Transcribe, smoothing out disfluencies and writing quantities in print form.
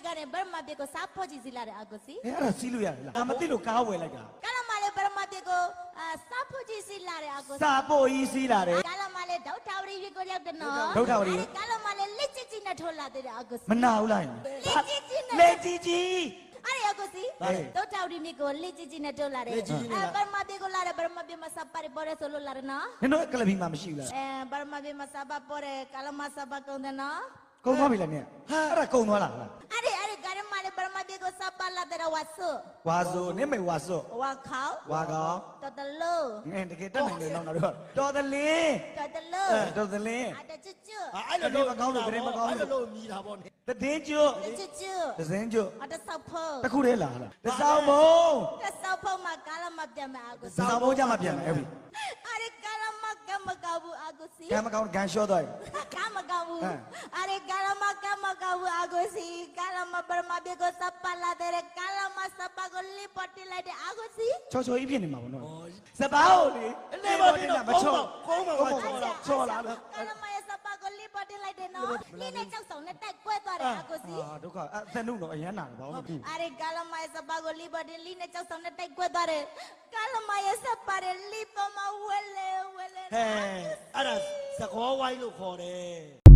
ပြေကနေဗရမပြေကိုစားဖို့ကြည့်စီလာတဲ့အကူစီ အဲ့ဒါစီးလို့ရတယ်လားမသိလို့ကားဝယ်လိုက်တာ ကာလမလေးဗရမပြေကိုစားဖို့ကြည့်စီလာတဲ့အကူစီ စာပို့ကြီးစီးလာတယ် ကာလမလေးဒေါတာဝရီပြေကိုရောက်တယ်နော် ဒေါတာဝရီ ကာလမလေးလက်ချစ်ချင်းနဲ့ထိုးလာတဲ့အကူစီ မနာဘူးလား လက်ချစ်ချင်းနဲ့ လက်ကြီးကြီး အဲ့ဒီအကူစီဒေါတာဝရီမြေကိုလက်ချစ်ချင်းနဲ့ထိုးလာတယ်ဗရမပြေကိုလာတယ်ဗရမပြေမစားပါရပေါ်ရဆိုလို့လာတယ်နော် နင်တို့ကလဘီမှာမရှိဘူးလား ဗရမပြေမစားပါပေါ်ရကာလမစားပါကုန်တယ်နော် ကုံသွားပြီလားနင်အဲ့ဒါကုံသွားလား အဲ့ဒီကာလမလေးဗရမပြေကိုစားပါလာတဲ့ဝါဆု ဝါဆိုနင်မေဝါဆို ဝါခေါ ဝါကောင် တော်တလို့ ငင်တကယ်တက်နိုင်တယ်တော့တော့တော်သလင်း တော်တလို့ တော်သလင်း အတချွတ်ချွတ် အဲ့လိုမကောင်းလို့တလို့မြည်တာပေါ့နေ တည်င်းကျွတ် တချွတ်ချွတ် သစင်းကျွတ် အတဆောက်ဖို့ တခုတည်းလားတစောင်းမုံ တဆောက်ဖို့မှာကာလမပြန်မအကူ တစောင်းမုံကြမှာပြန်မယ်အဲ့ဒီ အဲ့ဒီကာလမကမကောက်ဘူးအကူစီ ကံမကောင်းကန်လျှော့သွားပြီ ကမကောက်ဘူးအဲ့ဒီကာလမကမကောက်ဘူးအကူစီကာလမပရမဘေကိုစပ်ပါလာတဲ့ကာလမစပ်ပါကိုလိပတိလိုက်တဲ့အကူစီ ချောချောကြီးဖြစ်နေမှာပေါ့နော်စပားကိုလေ လေဘောတင်တာမချောကုန်းမှာမချောတော့ ချောလာလို့ ကာလမရဲ့စပ်ပါကိုလိပတိလိုက်တဲ့နော်လိနဲ့ကြောက်ဆောင်နဲ့တက်ကွဲသွားတဲ့အကူစီ ဒုက္ခအသနုတော့အရန်နာတယ်ဘာလို့မသိ အရေကာလမရဲ့စပါကိုလိပတိလိနဲ့ကြောက်ဆောင်နဲ့တိုက်ကွက်သွားတယ်ကာလမရဲ့စပါရဲ့လိပမဝဲလေ ဟဲ့အဲ့ဒါသကောဝိုင်းလို့ခေါ်တယ်